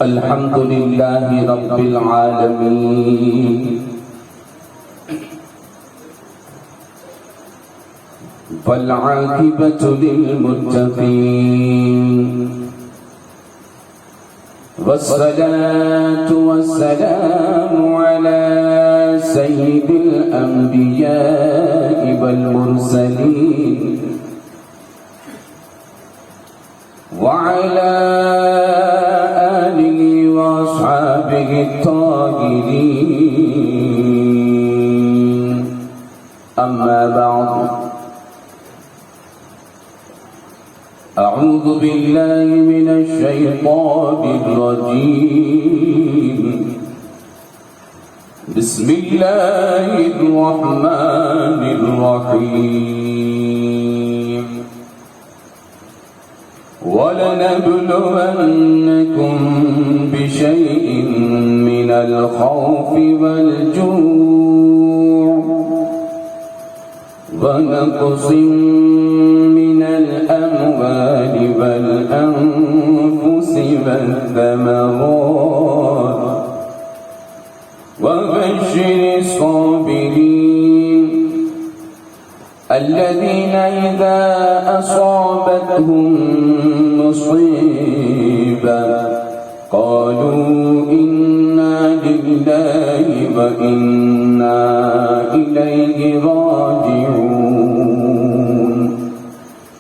الحمد لله رب العالمين والعاقبة للمتقين والصلاة والسلام على سيد الأنبياء والمرسلين وعلى آله وأصحابه الطاهرين أما بعد أعوذ بالله من الشيطان الرجيم بسم الله الرحمن الرحيم ولنبلونكم بشيء من الخوف والجوع ونقص من الأموال والأنفس والثمرات وبشر الصابرين الذين إذا أصابتهم مصيبة قالوا إنا لله وإنا إليه راجعون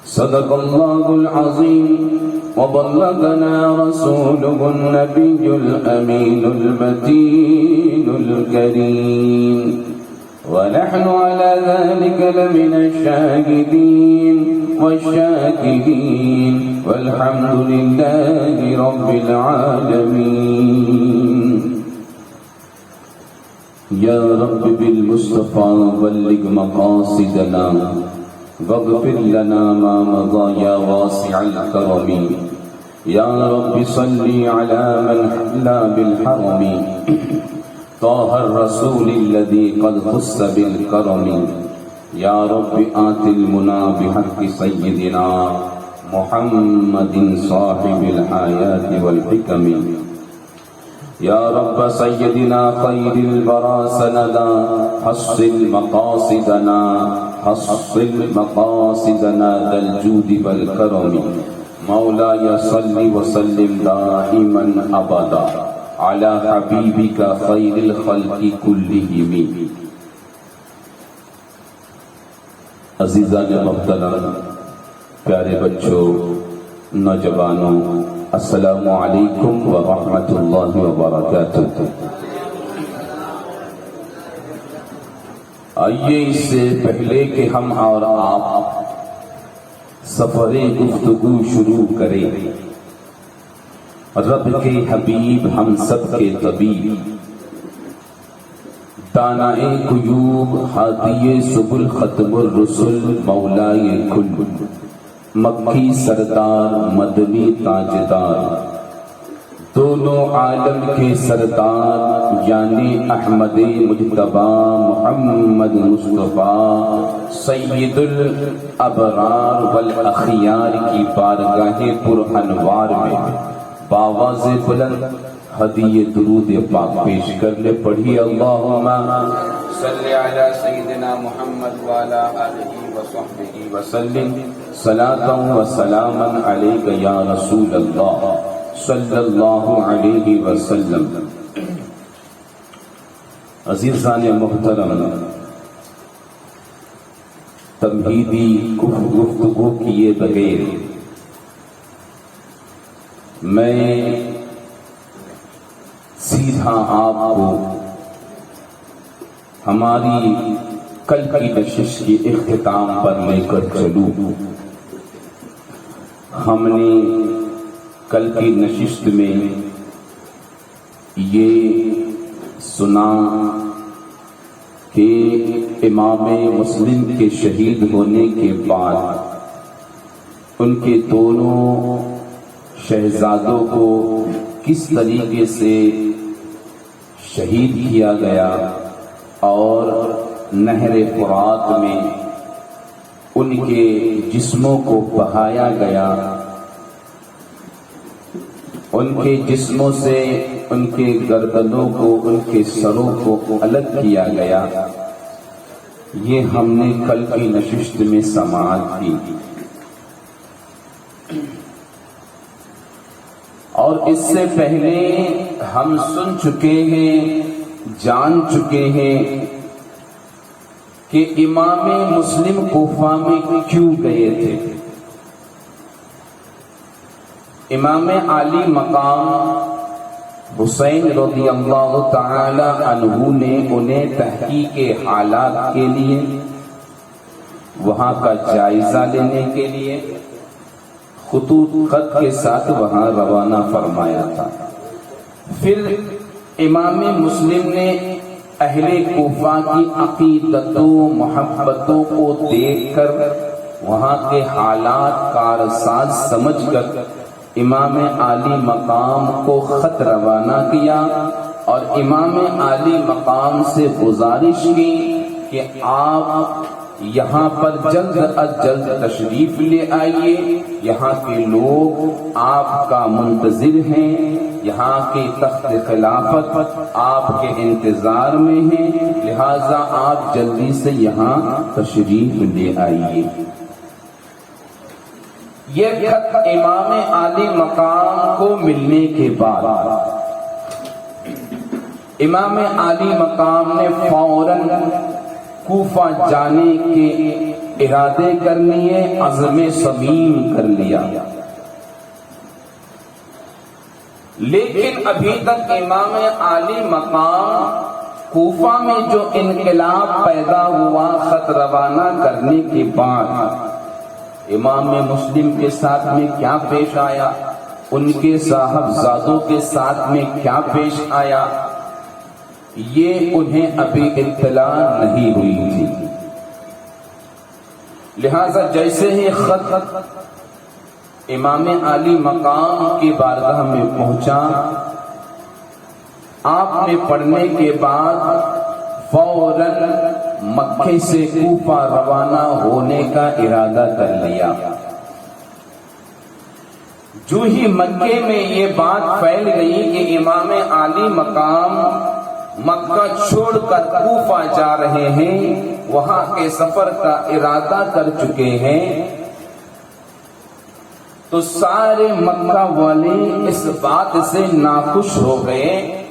صدق الله العظيم وبلغنا رسوله النبي الأمين المتين الكريم ونحن على ذلك لمن الشاهدين والشاكرين والحمد لله رب العالمين يا رب بالمصطفى بلغ مقاصدنا واغفر لنا ما مضى يا واسع الكرم يا رب صل على من حلا بالحرم طه الرسول الذي قد خص بالكرم يا رب آت المنى بحق سيدنا محمد صاحب الحياة والحكم يا رب سيدنا خير البرى سندا حصل مقاصدنا ذا الجود والكرم مولاي صل وسلم دائما أبدا على حبیبک خیر الخلق کلہم. عزیزان محترم، پیارے بچوں، نوجوانوں، السلام علیکم ورحمۃ اللہ وبرکاتہ. آئیے اس سے پہلے کہ ہم اور آپ سفر گفتگو شروع کریں، رب کے حبیب ہم سب کے طبیب، دانائے غیوب ہادی سبل ختم الرسل مولائے کل، مکی سردار مدنی تاجدار، دونوں عالم کے سردار یعنی احمد مجتبی محمد مصطفیٰ سید الابرار والاخیار کی بارگاہ پر انوار میں باواز بلند ہدیہ درود پاک پیش کرنے پڑھی. اللہم صلی علی سیدنا محمد وعلی آلہ وصحبہ وسلم صلاۃ و سلاما علیک یا رسول اللہ صلی اللہ علیہ وسلم. عزیزان محترم، تمہیدی گفتگو کیے بغیر میں سیدھا آپ کو ہماری کل کی نشست کے اختتام پر لے کر چلوں. ہم نے کل کی نشست میں یہ سنا کہ امام مسلم کے شہید ہونے کے بعد ان کے دونوں شہزادوں کو کس طریقے سے شہید کیا گیا اور نہر فرات میں ان کے جسموں کو بہایا گیا. ان کے جسموں سے ان کے گردنوں کو، ان کے سروں کو الگ کیا گیا، یہ ہم نے کل کی نشست میں سماعت کی، اور اس سے پہلے ہم سن چکے ہیں، جان چکے ہیں کہ امام مسلم کوفہ میں کیوں گئے تھے۔ امام عالی مقام حسین رضی اللہ تعالی عنہ نے انہیں تحقیق حالات کے لیے، وہاں کا جائزہ لینے کے لیے خطوط خط کے ساتھ وہاں روانہ فرمایا تھا۔ پھر امام مسلم نے اہل کوفہ کی عقیدتوں محبتوں کو دیکھ کر، وہاں کے حالات کارساز سمجھ کر امام عالی مقام کو خط روانہ کیا، اور امام عالی مقام سے گزارش کی کہ آپ یہاں پر جلد از جلد تشریف لے آئیے، یہاں کے لوگ آپ کا منتظر ہیں، یہاں کی تخت خلافت آپ کے انتظار میں ہیں، لہذا آپ جلدی سے یہاں تشریف لے آئیے۔ یہ خط امام عالی مقام کو ملنے کے بعد امام عالی مقام نے فوراً کوفہ جانے کے ارادے کر لیے، عزم صمیم کر لیا، لیکن ابھی تک امام عالی مقام کوفہ میں جو انقلاب پیدا ہوا خط روانہ کرنے کے بعد، امام مسلم کے ساتھ میں کیا پیش آیا، ان کے صاحبزادوں کے ساتھ میں کیا پیش آیا، یہ انہیں ابھی اطلاع نہیں ہوئی تھی۔ لہذا جیسے ہی خط امام عالی مقام کی بارگاہ میں پہنچا، آپ نے پڑھنے کے بعد فوراً مکے سے کوفہ روانہ ہونے کا ارادہ کر لیا۔ جو ہی مکے میں یہ بات پھیل گئی کہ امام عالی مقام مکہ چھوڑ کر کوفہ جا رہے ہیں، وہاں کے سفر کا ارادہ کر چکے ہیں، تو سارے مکہ والے اس بات سے ناخوش ہو گئے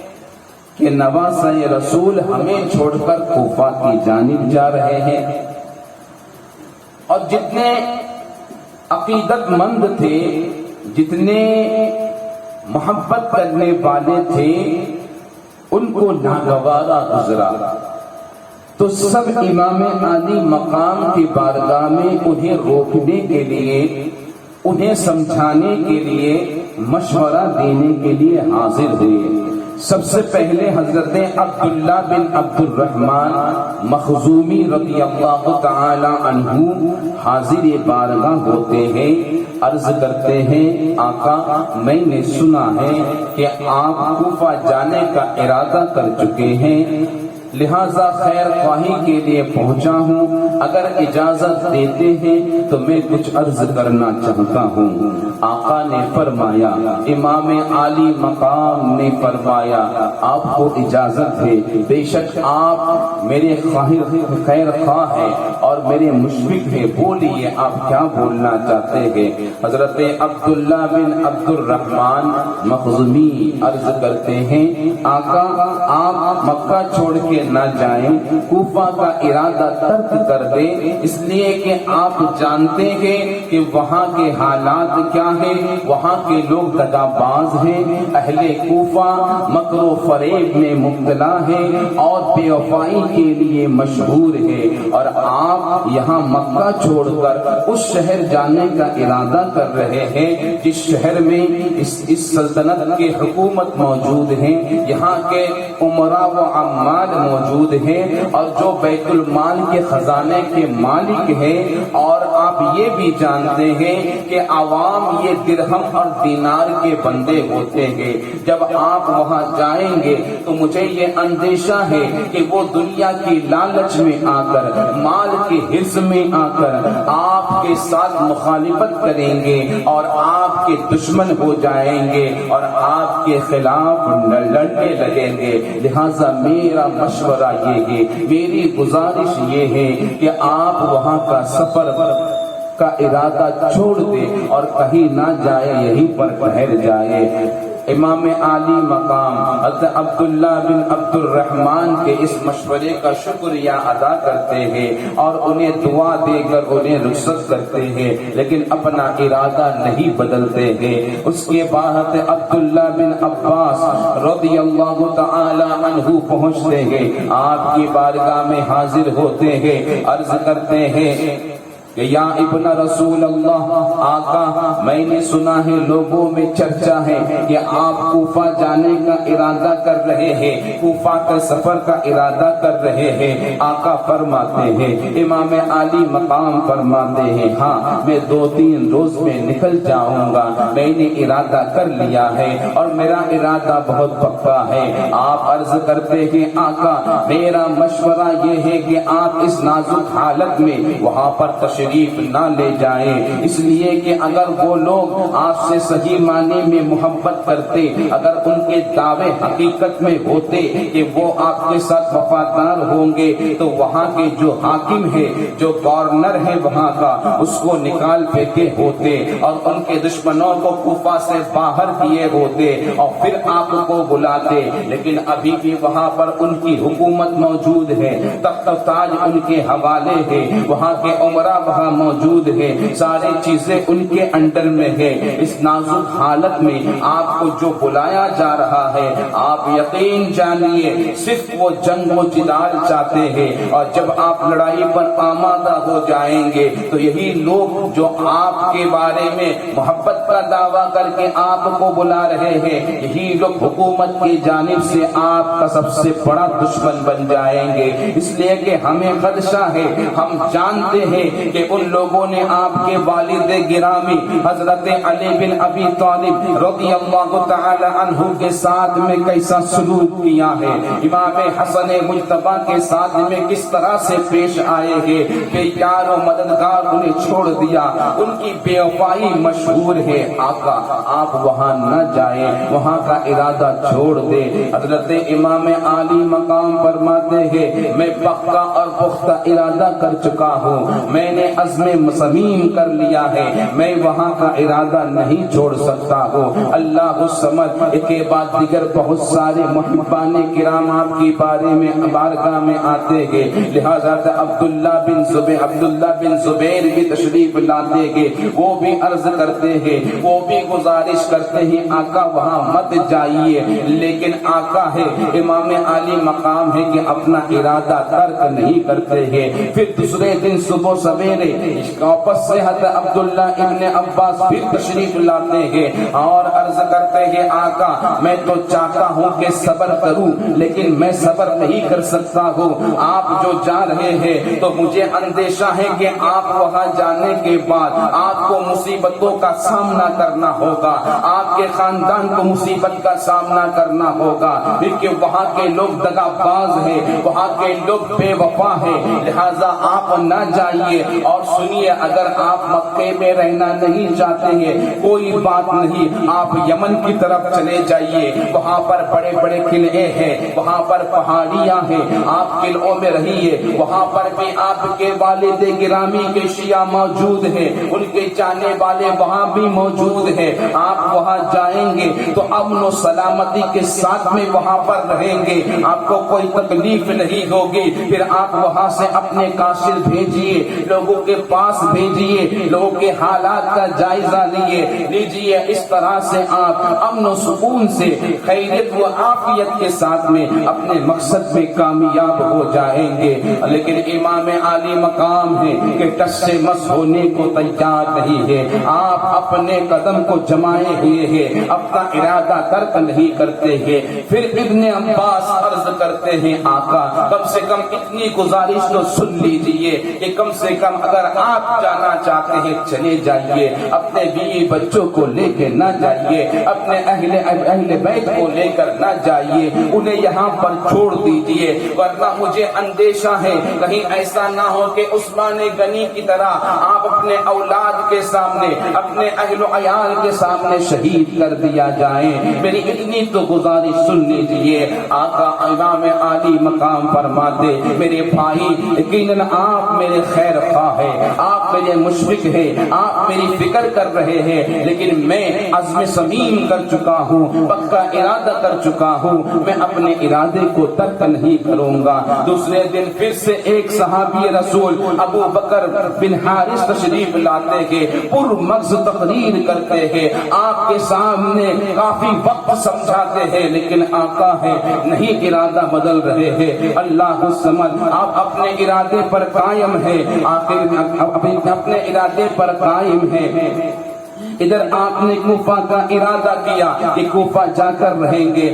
کہ نواسہ رسول ہمیں چھوڑ کر کوفہ کی جانب جا رہے ہیں۔ اور جتنے عقیدت مند تھے، جتنے محبت کرنے والے تھے، ان کو ناگوارا گزرا، تو سب امام عالی مقام کی بارگاہ میں انہیں روکنے کے لیے، انہیں سمجھانے کے لیے، مشورہ دینے کے لیے حاضر ہوئے۔ سب سے پہلے حضرت عبداللہ بن عبد الرحمن مخزومی رضی اللہ تعالی عنہ حاضر بارگاہ ہوتے ہیں، عرض کرتے ہیں آقا میں نے سنا ہے کہ آپ کوفہ جانے کا ارادہ کر چکے ہیں، لہذا خیر خواہی کے لیے پہنچا ہوں، اگر اجازت دیتے ہیں تو میں کچھ عرض کرنا چاہتا ہوں۔ آقا نے فرمایا، امام عالی مقام نے فرمایا آپ کو اجازت ہے، بے شک آپ میرے خیر خواہ ہیں اور میرے مشفق ہیں، بولیے آپ کیا بولنا چاہتے ہیں۔ حضرت عبداللہ بن عبد الرحمن مخزومی عرض کرتے ہیں آقا آپ مکہ چھوڑ کے نہ جائیں، کوفہ کا ارادہ ترک کر دیں، اس لیے کہ آپ جانتے ہیں کہ وہاں کے حالات کیا ہیں، وہاں کے لوگ دغاباز ہیں، اہل کوفہ مکر و فریب میں مبتلا ہیں اور بے وفائی کے لیے مشہور ہے، اور آپ یہاں مکہ چھوڑ کر اس شہر جانے کا ارادہ کر رہے ہیں جس شہر میں اس سلطنت کی حکومت موجود ہے، یہاں کے امراء و عمال موجود ہیں، اور جو بیت المال کے خزانے کے مالک ہیں، اور آپ یہ بھی جانتے ہیں کہ عوام یہ درہم اور دینار کے بندے ہوتے ہیں، جب آپ وہاں جائیں گے تو مجھے یہ اندیشہ ہے کہ وہ دنیا کی لالچ میں آ کر، مال کے حرص میں آ کر آپ کے ساتھ مخالفت کریں گے اور آپ کے دشمن ہو جائیں گے اور آپ کے خلاف لڑنے لگیں گے. لہذا میرا مشورہ یہ ہے، میری گزارش یہ ہے کہ آپ وہاں کا سفر کا ارادہ چھوڑ دے اور کہیں نہ جائے، یہیں پر ٹھہر جائے. امام عالی مقام حضرت عبداللہ بن عبد الرحمن کے اس مشورے کا شکریہ ادا کرتے ہیں اور انہیں دعا دے کر انہیں رخصت کرتے ہیں، لیکن اپنا ارادہ نہیں بدلتے ہیں. اس کے بعد حضرت عبداللہ بن عباس رضی اللہ تعالی عنہ پہنچتے ہیں، آپ کی بارگاہ میں حاضر ہوتے ہیں، عرض کرتے ہیں کہ یا ابن رسول اللہ، آقا میں نے سنا ہے لوگوں میں چرچا ہے کہ آپ کوفہ جانے کا ارادہ کر رہے ہیں، کوفہ کا سفر کا ارادہ کر رہے ہیں. آقا فرماتے ہیں، امام عالی مقام فرماتے ہیں، ہاں میں 2-3 روز میں نکل جاؤں گا، میں نے ارادہ کر لیا ہے اور میرا ارادہ بہت پکا ہے. آپ عرض کرتے ہیں، آقا میرا مشورہ یہ ہے کہ آپ اس نازک حالت میں وہاں پر تشریف نہ لے جائیں، اس لیے کہ اگر وہ لوگ آپ سے صحیح معنی میں محبت کرتے، اگر ان کے دعوے حقیقت میں ہوتے کہ وہ آپ کے ساتھ وفادار ہوں گے، تو وہاں کے جو حاکم ہے، جو گورنر ہے وہاں کا، اس کو نکال پھینکے ہوتے اور ان کے دشمنوں کو کوفہ سے باہر کیے ہوتے اور پھر آپ کو بلاتے. لیکن ابھی بھی وہاں پر ان کی حکومت موجود ہے، تخت و تاج ان کے حوالے ہے، وہاں کے عمرہ وہاں موجود ہے، ساری چیزیں ان کے انڈر میں ہے. اس نازک حالت میں آپ کو جو بلایا جا رہا ہے، آپ یقین جانیے صرف وہ جنگ و جدال چاہتے ہیں، اور جب آپ لڑائی پر آمادہ ہو جائیں گے تو یہی لوگ جو آپ کے بارے میں محبت کا دعویٰ کر کے آپ کو بلا رہے ہیں، یہی لوگ حکومت کی جانب سے آپ کا سب سے بڑا دشمن بن جائیں گے. اس لیے کہ ہمیں خدشہ ہے، ہم جانتے ہیں کہ ان لوگوں نے آپ کے والد گرامی حضرت علی بن ابی طالب رضی اللہ تعالی عنہ کے ساتھ میں کیسا سلوک کیا ہے، امام حسن مجتبی کے ساتھ میں کس طرح سے پیش آئے ہیں کہ یار و مددگار انہیں چھوڑ دیا. ان کی بے وفائی مشہور ہے. آقا آپ وہاں نہ جائیں، وہاں کا ارادہ چھوڑ دے. حضرت امام عالی مقام فرماتے ہیں، میں پکا اور پختہ ارادہ کر چکا ہوں، میں نے عزم صمیم کر لیا ہے، میں وہاں کا ارادہ نہیں چھوڑ سکتا ہوں. اللہ الصمد. ایک کے بعد دیگر بہت سارے محبان کرام آپ کی بارگاہ میں آتے گے، لہذا عبداللہ بن زبیر بھی تشریف لاتے گے. وہ بھی عرض کرتے ہیں، وہ بھی گزارش کرتے ہیں، آقا وہاں مت جائیے. لیکن آقا ہے، امام عالی مقام ہے کہ اپنا ارادہ ترک نہیں کرتے ہیں. پھر دوسرے دن صبح سویرے واپس سے حضرت عبداللہ ابن عباس پھر تشریف لاتے ہیں اور عرض کرتے ہیں، آقا میں تو چاہتا ہوں کہ صبر کروں، لیکن میں صبر نہیں کر سکتا ہوں. آپ جو جا رہے ہیں تو مجھے اندیشہ ہے کہ آپ وہاں جانے کے بعد آپ کو مصیبتوں کا سامنا کرنا ہوگا، آپ کے خاندان کو مصیبت کا سامنا کرنا ہوگا، کیونکہ وہاں کے لوگ دغا باز ہیں، وہاں کے لوگ بے وفا ہیں. لہذا آپ نہ جائیے. اور سنیے، اگر آپ مکے میں رہنا نہیں چاہتے ہیں کوئی بات نہیں، آپ یمن کی طرف چلے جائیے. وہاں پر بڑے بڑے قلعے ہیں، وہاں پر پہاڑیاں ہیں، آپ قلعوں میں رہیے. وہاں پر بھی آپ کے والد گرامی کے شیعہ موجود ہیں، ان کے جانے والے وہاں بھی موجود ہیں. آپ وہاں جائیں گے تو امن و سلامتی کے ساتھ میں وہاں پر رہیں گے، آپ کو کوئی تکلیف نہیں ہوگی. پھر آپ وہاں سے اپنے قاصد بھیجیے، لوگوں کے پاس بھیجیے، لوگوں کے حالات کا جائزہ لیجیے. اس طرح سے آپ امن و سکون سے خیریت و عافیت کے ساتھ میں اپنے مقصد میں کامیاب ہو جائیں گے. لیکن امام عالی مقام ہے کہ ٹس سے مس ہونے کو تیار نہیں ہے. آپ اپنے قدم کو جمائے ہوئے ہیں، اپنا ارادہ ترک نہیں کرتے ہیں. پھر ابن عباس عرض کرتے ہیں، آقا کم سے کم اتنی گزارش تو سن لیجیے کہ کم سے کم اگر آپ جانا چاہتے ہیں چلے جائیے، اپنے بیوی بچوں کو لے کے نہ جائیے، اپنے اہل بیت کو لے کر نہ جائیے، انہیں یہاں پر چھوڑ دیجئے، ورنہ مجھے اندیشہ ہے کہیں ایسا نہ ہو کہ عثمان غنی کی طرح آپ اپنے اولاد کے سامنے، اپنے اہل و عیال کے سامنے شہید کر دیا جائیں۔ میری اتنی تو گزارش سن لیجئے، آقا امام عالی مقام فرماتے میرے بھائی یقیناً آپ میرے خیر خواہ ہیں، آپ میرے مشفق ہیں، آپ میری فکر کر رہے ہیں، لیکن میں عزم صمیم کر چکا ہوں، پکا ارادہ کر چکا ہوں، میں اپنے ارادے کو ترک نہیں کروں گا۔ دوسرے دن پھر سے ایک صحابی رسول ابو بکر بن حارث تشریف لاتے ہیں، پر مغز تقریر کرتے ہیں، آپ کے سامنے کافی وقت سمجھاتے ہیں، لیکن آقا ہے نہیں ارادہ بدل رہے ہیں۔ اللہ الصمد، آپ اپنے ارادے پر قائم ہیں، آخر میں اپنے ارادے پر قائم ہیں۔ ادھر آپ نے کوفہ کا ارادہ کیا کہ کوفہ جا کر رہیں گے،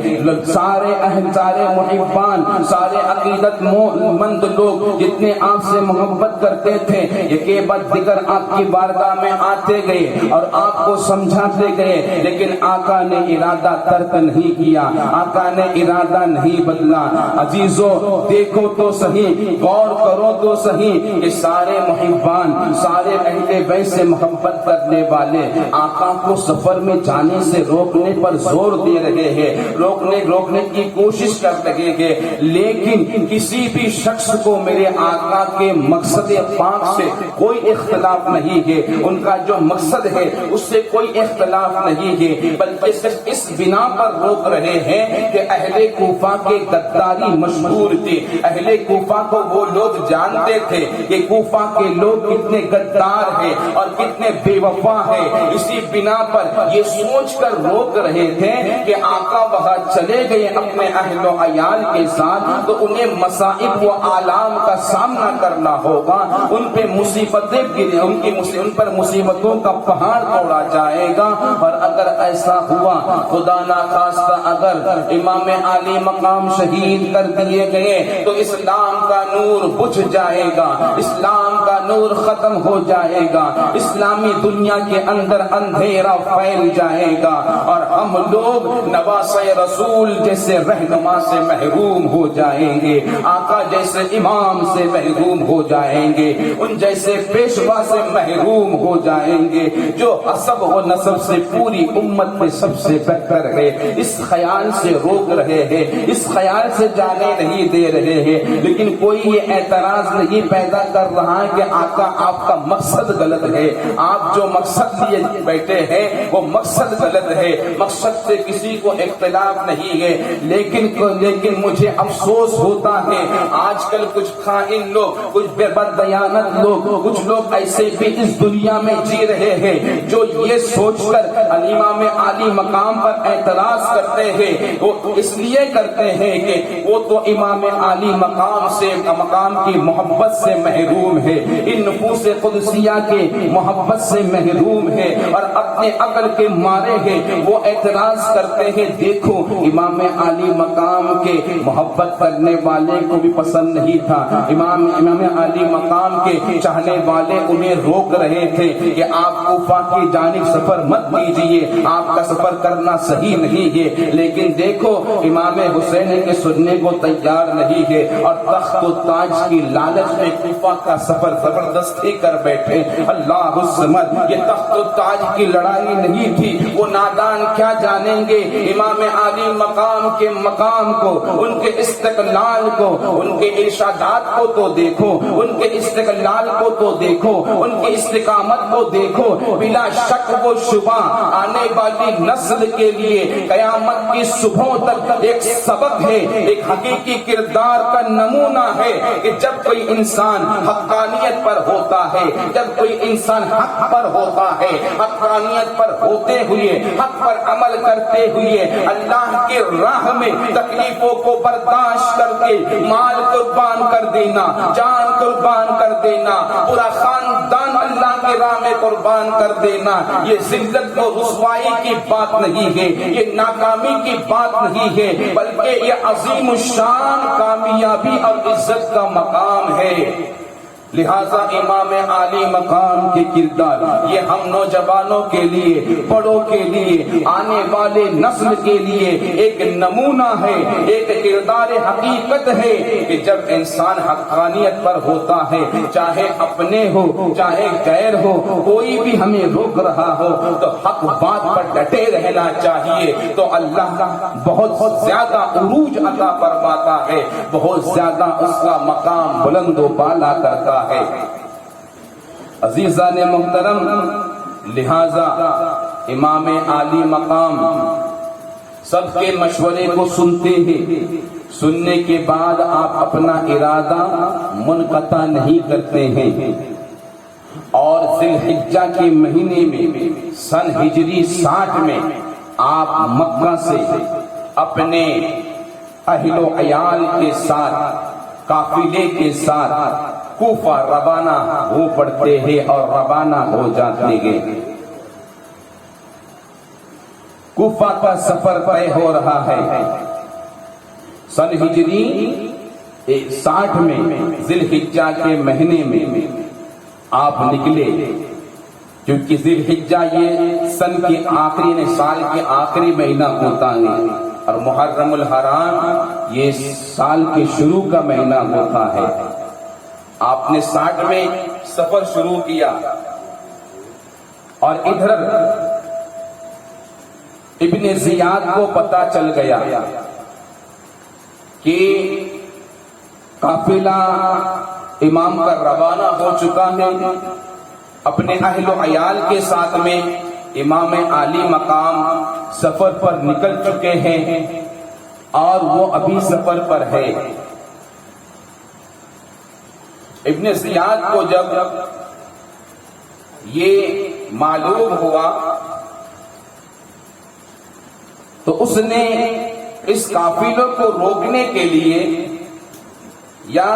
سارے محبان، سارے عقیدت مند لوگ جتنے آپ سے محبت کرتے تھے ایک بعد دیگر آپ کی بارگاہ میں آتے گئے اور آپ کو سمجھاتے گئے، لیکن آقا نے ارادہ ترک نہیں کیا، آقا نے ارادہ نہیں بدلا۔ عزیزو دیکھو تو صحیح، غور کرو تو صحیح کہ سارے محبان، سارے اہل بیت سے محبت کرنے والے آقا کو سفر میں جانے سے روکنے پر زور دے رہے ہیں، روکنے کی کوشش کر رہے ہیں، لیکن کسی بھی شخص کو میرے آقا کے مقصد پاک سے کوئی اختلاف نہیں ہے، ان کا جو مقصد ہے اس سے کوئی اختلاف نہیں ہے، بلکہ صرف اس بنا پر روک رہے ہیں کہ اہل کوفہ کے غداری مشہور تھی، اہل کوفہ کو وہ لوگ جانتے تھے کہ کوفہ کے لوگ کتنے غدار ہیں اور کتنے بے وفا ہیں، اسی بنا پر یہ سوچ کر روک رہے تھے کہ آقا وہاں چلے گئے اپنے اہل و عیال کے ساتھ تو انہیں مصائب و آلام کا سامنا کرنا ہوگا، ان پہ مصیبتیں گریں، ان پر مصیبتوں کا پہاڑ توڑا جائے گا، اور اگر ایسا ہوا خدا نخواستہ اگر امام علی مقام شہید کر دیے گئے تو اسلام کا نور بجھ جائے گا، اسلام کا نور ختم ہو جائے گا، اسلامی دنیا کے اندر اندھیرا پھیل جائے گا، اور ہم لوگ نواسہ رسول جیسے رہنما سے محروم ہو جائیں گے، آقا جیسے امام سے محروم ہو جائیں گے، ان جیسے پیشوا سے محروم ہو جائیں گے جو حسب و نسب سے پوری امت میں سب سے بہتر ہے۔ اس خیال سے روک رہے ہیں، اس خیال سے جانے نہیں دے رہے ہیں، لیکن کوئی یہ اعتراض نہیں پیدا کر رہا ہے کہ آقا آپ کا مقصد غلط ہے، آپ جو مقصد لیے بیٹھے ہیں وہ مقصد غلط ہے، مقصد سے کسی کو اختلاف نہیں ہے، لیکن مجھے افسوس ہوتا ہے آج کل کچھ خائن لوگ، کچھ بے بددیانت لوگ، کچھ لوگ ایسے بھی اس دنیا میں جی رہے ہیں جو یہ سوچ کر امام علی مقام پر اعتراض کرتے ہیں، وہ اس لیے کرتے ہیں کہ وہ تو امام علی مقام کی محبت سے محروم ہے، ان نفوس قدسیہ کے محبت سے محروم ہے اور اپنے عقل کے مارے ہیں، وہ اعتراض کرتے ہیں دیکھو امام علی مقام کے محبت کرنے والے کو بھی پسند نہیں تھا، امام علی مقام کے چاہنے والے انہیں روک رہے تھے کہ آپ کوفہ کی جانب سفر مت کیجئے، آپ کا سفر کرنا صحیح نہیں ہے، لیکن دیکھو امام حسین کے سننے کو تیار نہیں ہے اور تخت و تاج کی لالچ میں کوفہ کا سفر زبردستی کر بیٹھے۔ اللہ الصمد، یہ تخت و تاج کی لڑائی نہیں تھی، وہ نادان کیا جانیں گے امام علی مقام کے مقام کو، ان کے استقلال کو، ان کے ارشادات کو تو دیکھو، ان کے استقلال کو تو دیکھو، ان کی استقامت کو دیکھو، بلا شک وہ شبہ آنے والی نسل کے لیے قیامت کی صبحوں تک ایک سبق ہے، ایک حقیقی کردار کا نمونہ ہے کہ جب کوئی انسان حقانیت پر ہوتا ہے، جب کوئی انسان حق پر ہوتا ہے، حقانیت پر ہوتے ہوئے، حق پر عمل کرتے ہوئے، اللہ کے راہ میں تکلیفوں کو برداشت کر کے مال قربان کر دینا، جان قربان کر دینا، پورا خاندان اللہ کے راہ میں قربان کر دینا، یہ ذلت و رسوائی کی بات نہیں ہے، یہ ناکامی کی بات نہیں ہے، بلکہ یہ عظیم الشان کامیابی اور عزت کا مقام ہے۔ لہذا امام عالی مقام کے کردار یہ ہم نوجوانوں کے لیے، بڑوں کے لیے، آنے والے نسل کے لیے ایک نمونہ ہے، ایک کردار حقیقت ہے کہ جب انسان حقانیت پر ہوتا ہے، چاہے اپنے ہو چاہے غیر ہو، کوئی بھی ہمیں روک رہا ہو تو حق بات پر ڈٹے رہنا چاہیے، تو اللہ بہت زیادہ عروج عطا فرماتا ہے، بہت زیادہ اس کا مقام بلند و بالا کرتا ہے۔ عزیزان محترم، لہذا امام عالی مقام سب کے مشورے کو سنتے ہیں، سننے کے بعد آپ اپنا ارادہ منقطع نہیں کرتے ہیں، اور ذی الحجہ کے مہینے میں سن ہجری 60 میں آپ مکہ سے اپنے اہل و عیال کے ساتھ، قافلے کے ساتھ کوفہ روانہ ہو پڑتے ہیں اور روانہ ہو جاتے ہیں۔ کوفہ کا سفر طے ہو رہا ہے۔ سن ہجری 60 میں ذی الحجہ کے مہینے میں آپ نکلے، کیونکہ ذی الحجہ یہ سن کے آخری سال کے آخری مہینہ ہوتا ہے، اور محرم الحرام یہ سال کے شروع کا مہینہ ہوتا ہے۔ آپ نے 60 میں سفر شروع کیا، اور ادھر ابن زیاد کو پتا چل گیا کہ قافلہ امام کا روانہ ہو چکا ہے، اپنے اہل و عیال کے ساتھ میں امام عالی مقام سفر پر نکل چکے ہیں، اور وہ ابھی سفر پر ہے۔ ابن زیاد کو جب یہ معلوم ہوا تو اس نے اس قافلے کو روکنے کے لیے یا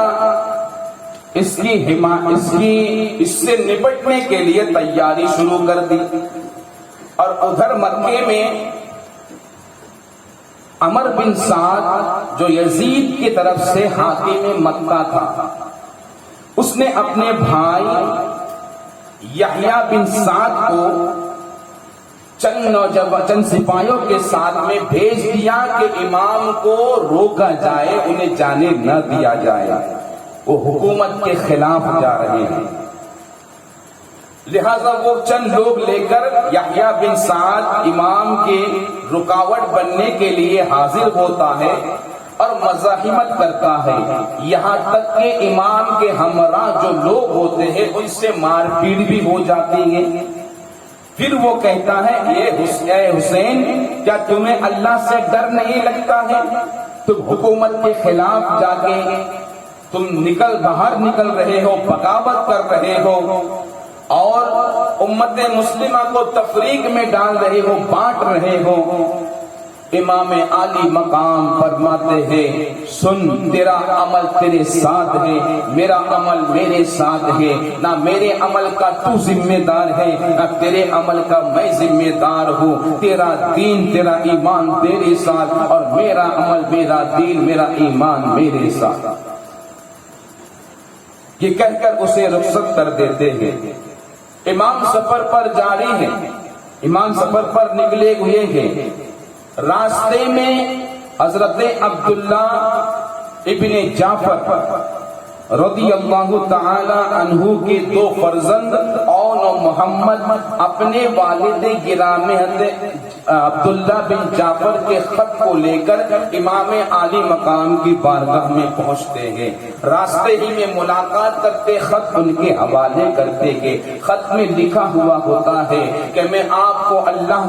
اس سے نپٹنے کے لیے تیاری شروع کر دی، اور ادھر مکے میں عمر بن سعد جو یزید کی طرف سے حاکم مکہ تھا، اس نے اپنے بھائی یحییٰ بن سعد کو چند سپاہیوں کے ساتھ میں بھیج دیا کہ امام کو روکا جائے، انہیں جانے نہ دیا جائے، وہ حکومت کے خلاف جا رہے ہیں۔ لہذا وہ چند لوگ لے کر یحییٰ بن سعد امام کے رکاوٹ بننے کے لیے حاضر ہوتا ہے اور مزاحمت کرتا ہے، یہاں تک کہ امام کے ہمراہ جو لوگ ہوتے ہیں ان سے مار پیٹ بھی ہو جاتی ہے۔ پھر وہ کہتا ہے، اے حسین، کیا تمہیں اللہ سے ڈر نہیں لگتا ہے؟ تم حکومت کے خلاف جا کے تم باہر نکل رہے ہو، بغاوت کر رہے ہو، اور امت مسلمہ کو تفریق میں ڈال رہے ہو، بانٹ رہے ہو۔ امام عالی مقام فرماتے ہیں، سن، تیرا عمل تیرے ساتھ ہے، میرا عمل میرے ساتھ ہے، نہ میرے عمل کا تو ذمہ دار ہے، نہ تیرے عمل کا میں ذمہ دار ہوں، تیرا دین تیرا ایمان تیرے ساتھ، اور میرا عمل میرا دین میرا ایمان میرے ساتھ۔ یہ کہہ کر اسے رخصت کر دیتے ہیں۔ امام سفر پر جاری ہے، امام سفر پر نکلے ہوئے ہیں۔ راستے میں حضرت عبداللہ ابن جعفر رضی اللہ تعالی عنہ کے دو فرزند اون و محمد اپنے والد گرامی عبداللہ بن جعفر کے خط کو لے کر امام عالی مقام کی بارگاہ میں پہنچتے ہیں۔ راستے ہی میں ملاقات کرتے، خط ان کے حوالے کرتے کہ خط میں لکھا ہوا ہوتا ہے کہ میں آپ کو اللہ